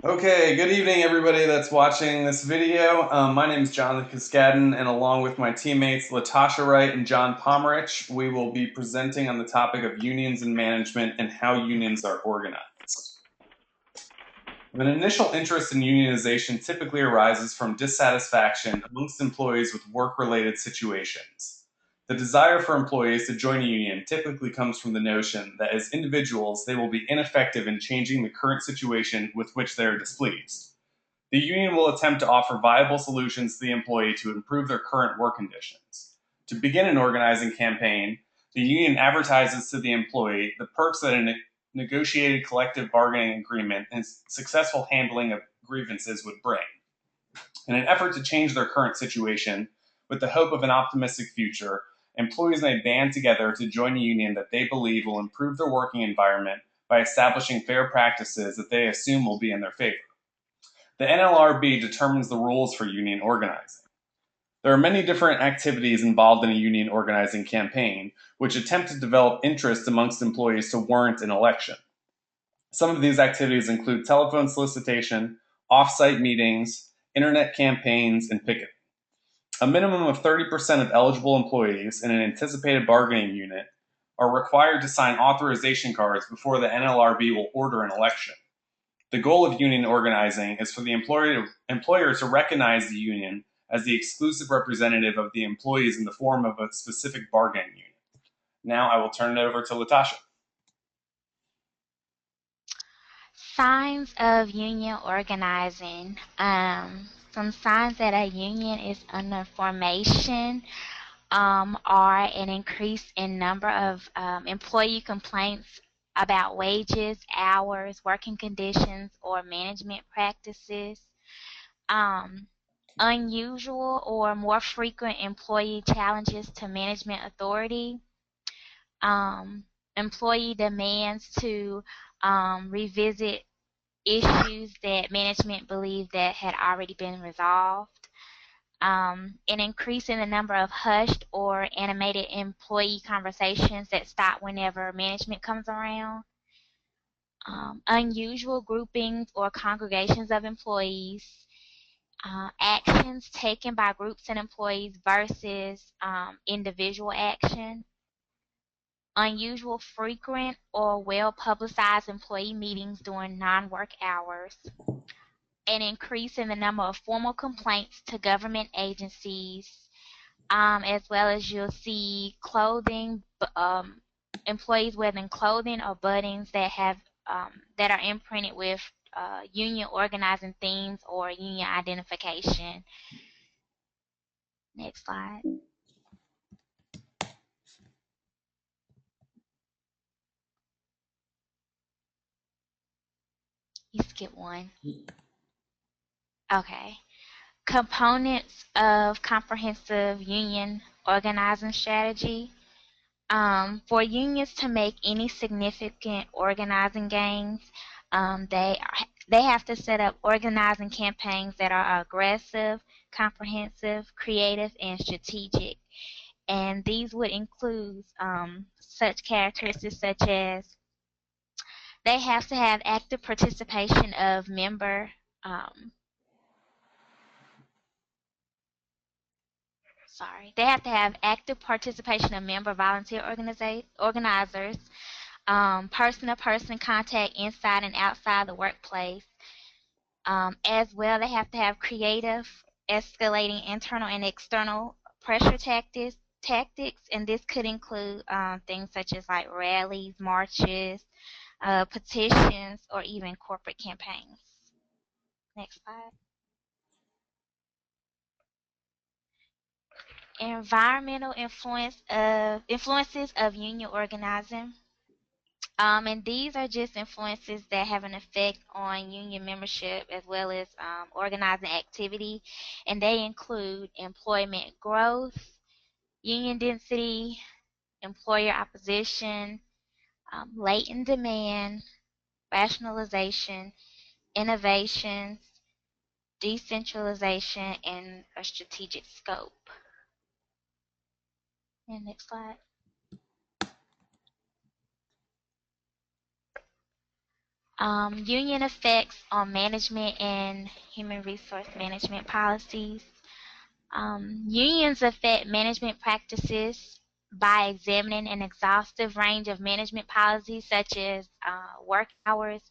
Okay, good evening, everybody that's watching this video. My name is Jonathan Cascadden, and along with my teammates Latasha Wright and John Pomerich, we will be presenting on the topic of unions and management and how unions are organized. An initial interest in unionization typically arises from dissatisfaction amongst employees with work-related situations. The desire for employees to join a union typically comes from the notion that as individuals, they will be ineffective in changing the current situation with which they are displeased. The union will attempt to offer viable solutions to the employee to improve their current work conditions. To begin an organizing campaign, the union advertises to the employee the perks that a negotiated collective bargaining agreement and successful handling of grievances would bring. In an effort to change their current situation, with the hope of an optimistic future, employees may band together to join a union that they believe will improve their working environment by establishing fair practices that they assume will be in their favor. The NLRB determines the rules for union organizing. There are many different activities involved in a union organizing campaign, which attempt to develop interest amongst employees to warrant an election. Some of these activities include telephone solicitation, off-site meetings, internet campaigns, and picketing. A minimum of 30% of eligible employees in an anticipated bargaining unit are required to sign authorization cards before the NLRB will order an election. The goal of union organizing is for the employer to recognize the union as the exclusive representative of the employees in the form of a specific bargaining unit. Now I will turn it over to Latasha. Signs of union organizing. Some signs that a union is under formation are an increase in number of employee complaints about wages, hours, working conditions, or management practices. Um, Unusual or more frequent employee challenges to management authority. Um, Employee demands to revisit issues that management believed that had already been resolved. An increase in the number of hushed or animated employee conversations that stop whenever management comes around. Unusual groupings or congregations of employees. Actions taken by groups and employees versus individual action. Unusual frequent or well publicized employee meetings during non work hours. An increase in the number of formal complaints to government agencies, as well as you'll see employees wearing clothing or buttons that are imprinted with union organizing themes or union identification. Next slide. You skip one. Okay. Components of comprehensive union organizing strategy. For unions to make any significant organizing gains, they have to set up organizing campaigns that are aggressive, comprehensive, creative, and strategic. And these would include such characteristics such as they have to have active participation of um, they have to have active participation of member volunteer organizers, person-to-person contact inside and outside the workplace. As well, they have to have creative, escalating internal and external pressure tactics, and this could include things such as like rallies, marches, petitions, or even corporate campaigns. Next slide. Environmental influences of union organizing. And these are just influences that have an effect on union membership as well as organizing activity, and they include employment growth, union density, employer opposition, latent demand, rationalization, innovations, decentralization, and a strategic scope. And next slide. Union effects on management and human resource management policies. Unions affect management practices by examining an exhaustive range of management policies such as work hours,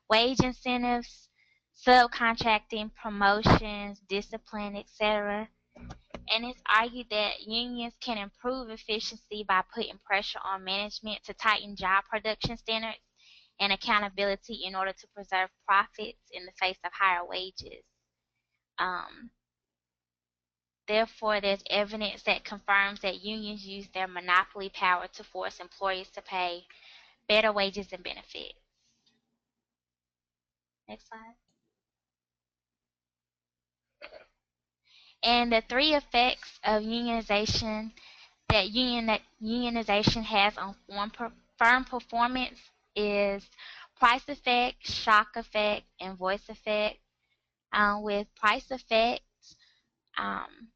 wage incentives, subcontracting, promotions, discipline, etc. And it's argued that unions can improve efficiency by putting pressure on management to tighten job production standards and accountability in order to preserve profits in the face of higher wages. Um, Therefore, there's evidence that confirms that unions use their monopoly power to force employees to pay better wages and benefits. Next slide. And the three effects of unionization that unionization has on firm performance is price effect, shock effect, and voice effect. With price effect, um,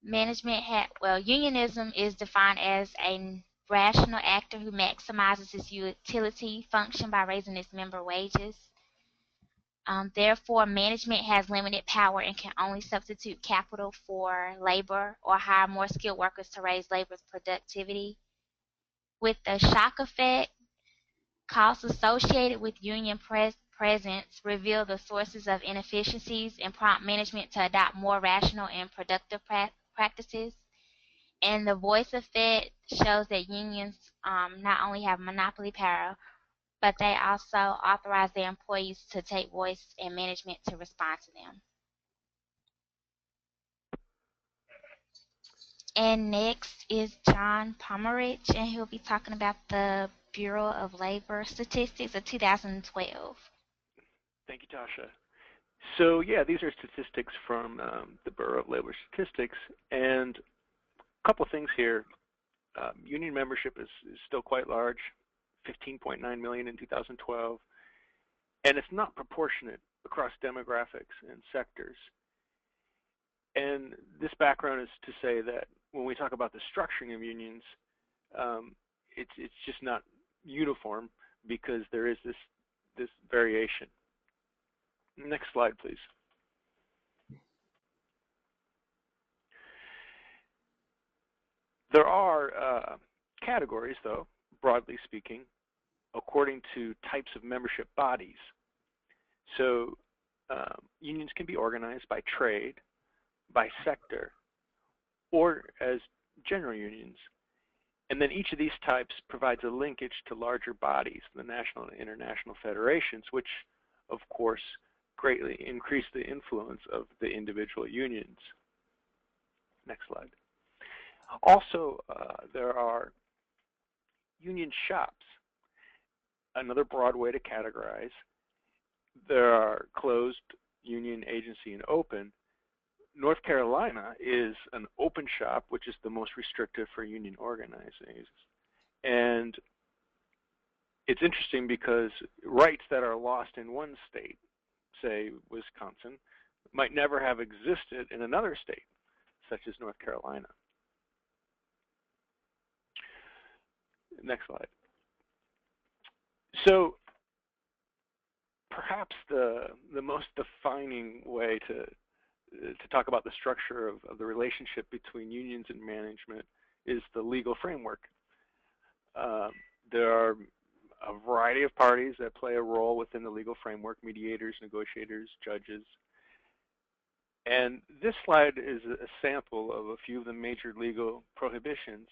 unionism is defined as a rational actor who maximizes its utility function by raising its member wages. Therefore, management has limited power and can only substitute capital for labor or hire more skilled workers to raise labor's productivity. With the shock effect, costs associated with union presence reveal the sources of inefficiencies and prompt management to adopt more rational and productive practices. And the voice effect shows that unions not only have monopoly power, but they also authorize their employees to take voice and management to respond to them. And next is John Pomerich, and he'll be talking about the Bureau of Labor Statistics of 2012. Thank you, Tasha. So yeah, these are statistics from the Bureau of Labor Statistics, and a couple things here. Union membership is still quite large, 15.9 million in 2012, and it's not proportionate across demographics and sectors. And this background is to say that when we talk about the structuring of unions, it's just not uniform because there is this variation. Next slide, please. There are categories, though, broadly speaking, according to types of membership bodies. So unions can be organized by trade, by sector, or as general unions. And then each of these types provides a linkage to larger bodies, the national and international federations, which, of course, greatly increase the influence of the individual unions. Next slide. Also, there are union shops, another broad way to categorize. There are closed, union, agency, and open. North Carolina is an open shop, which is the most restrictive for union organizing. And it's interesting because rights that are lost in one state, say Wisconsin, might never have existed in another state, such as North Carolina. Next slide. So perhaps the most defining way to talk about the structure of the relationship between unions and management is the legal framework. There are a variety of parties that play a role within the legal framework: mediators, negotiators, judges. And this slide is a sample of a few of the major legal prohibitions.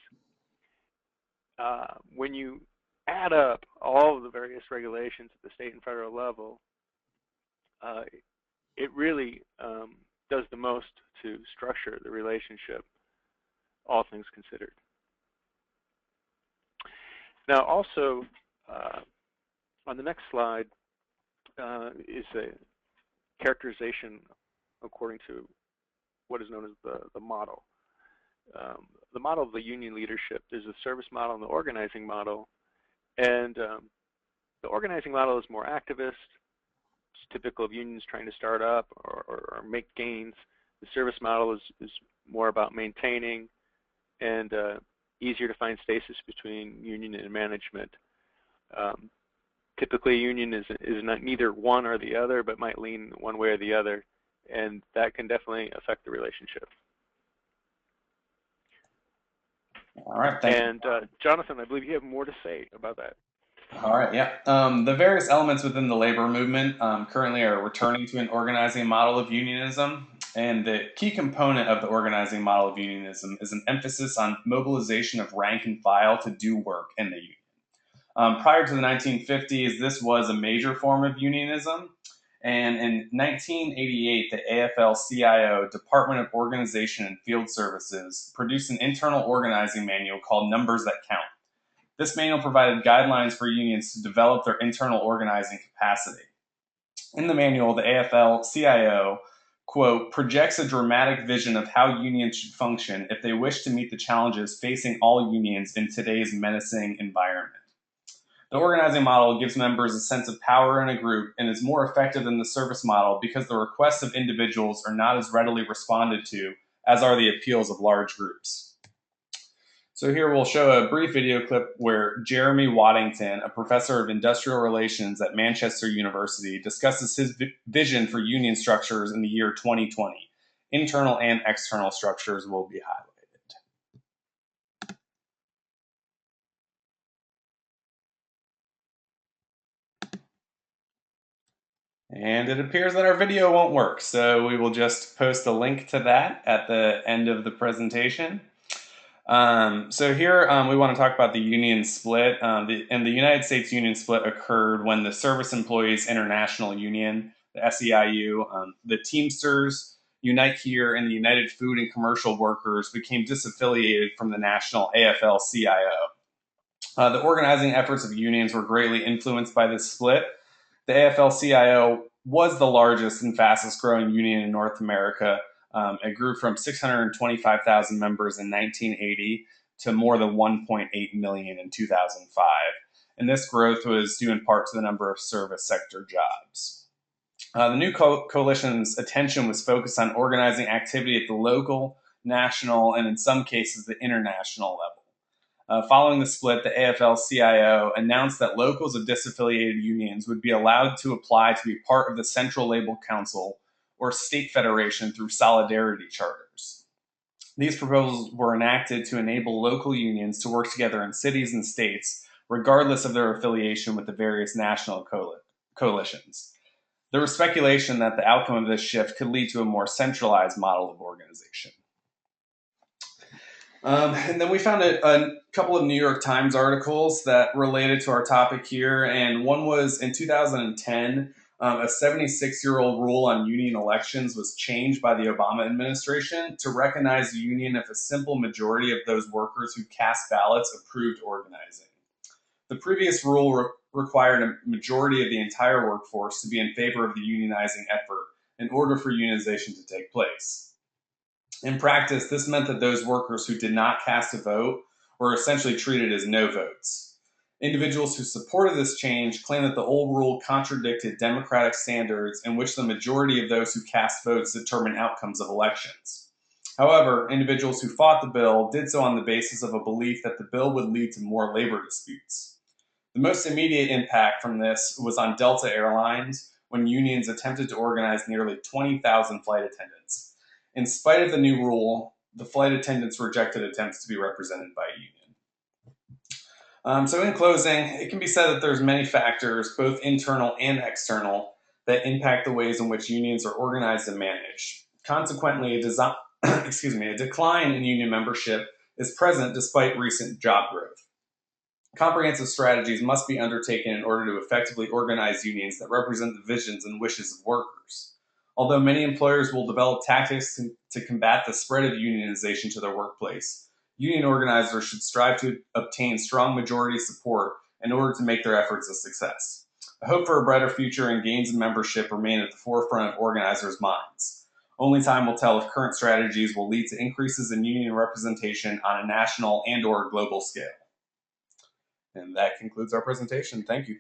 When you add up all of the various regulations at the state and federal level, it really does the most to structure the relationship, all things considered. Now also, on the next slide is a characterization according to what is known as the model. The model of the union leadership. There's a service model and the organizing model. And the organizing model is more activist. It's typical of unions trying to start up or make gains. The service model is more about maintaining and easier to find stasis between union and management. Typically, a union is not neither one or the other, but might lean one way or the other, and that can definitely affect the relationship. All right, thank you. And Jonathan, I believe you have more to say about that. All right, yeah. The various elements within the labor movement currently are returning to an organizing model of unionism. And the key component of the organizing model of unionism is an emphasis on mobilization of rank and file to do work in the union. Prior to the 1950s, this was a major form of unionism. And in 1988, the AFL-CIO, Department of Organization and Field Services, produced an internal organizing manual called Numbers That Count. This manual provided guidelines for unions to develop their internal organizing capacity. In the manual, the AFL-CIO, quote, projects a dramatic vision of how unions should function if they wish to meet the challenges facing all unions in today's menacing environment. The organizing model gives members a sense of power in a group and is more effective than the service model because the requests of individuals are not as readily responded to as are the appeals of large groups. So here we'll show a brief video clip where Jeremy Waddington, a professor of industrial relations at Manchester University, discusses his vision for union structures in the year 2020. Internal and external structures will be highlighted. And it appears that our video won't work, so we will just post a link to that at the end of the presentation. So here we want to talk about the union split. And the United States union split occurred when the Service Employees International Union, the SEIU, the Teamsters, Unite Here, and the United Food and Commercial Workers became disaffiliated from the national AFL-CIO. The organizing efforts of unions were greatly influenced by this split. The AFL-CIO was the largest and fastest growing union in North America. It grew from 625,000 members in 1980 to more than 1.8 million in 2005. And this growth was due in part to the number of service sector jobs. The new coalition's attention was focused on organizing activity at the local, national, and in some cases the international level. Following the split, the AFL-CIO announced that locals of disaffiliated unions would be allowed to apply to be part of the Central Labor Council or state federation through solidarity charters. These proposals were enacted to enable local unions to work together in cities and states, regardless of their affiliation with the various national coalitions. There was speculation that the outcome of this shift could lead to a more centralized model of organization. And then we found a couple of New York Times articles that related to our topic here, and one was in 2010, a 76-year-old rule on union elections was changed by the Obama administration to recognize the union if a simple majority of those workers who cast ballots approved organizing. The previous rule required a majority of the entire workforce to be in favor of the unionizing effort in order for unionization to take place. In practice, this meant that those workers who did not cast a vote were essentially treated as no votes. Individuals who supported this change claimed that the old rule contradicted democratic standards in which the majority of those who cast votes determine outcomes of elections. However, individuals who fought the bill did so on the basis of a belief that the bill would lead to more labor disputes. The most immediate impact from this was on Delta Airlines when unions attempted to organize nearly 20,000 flight attendants. In spite of the new rule, the flight attendants rejected attempts to be represented by a union. So in closing, it can be said that there's many factors, both internal and external, that impact the ways in which unions are organized and managed. Consequently, a decline in union membership is present despite recent job growth. Comprehensive strategies must be undertaken in order to effectively organize unions that represent the visions and wishes of workers. Although many employers will develop tactics to combat the spread of unionization to their workplace, union organizers should strive to obtain strong majority support in order to make their efforts a success. I hope for a brighter future and gains in membership remain at the forefront of organizers' minds. Only time will tell if current strategies will lead to increases in union representation on a national and/or global scale. And that concludes our presentation. Thank you.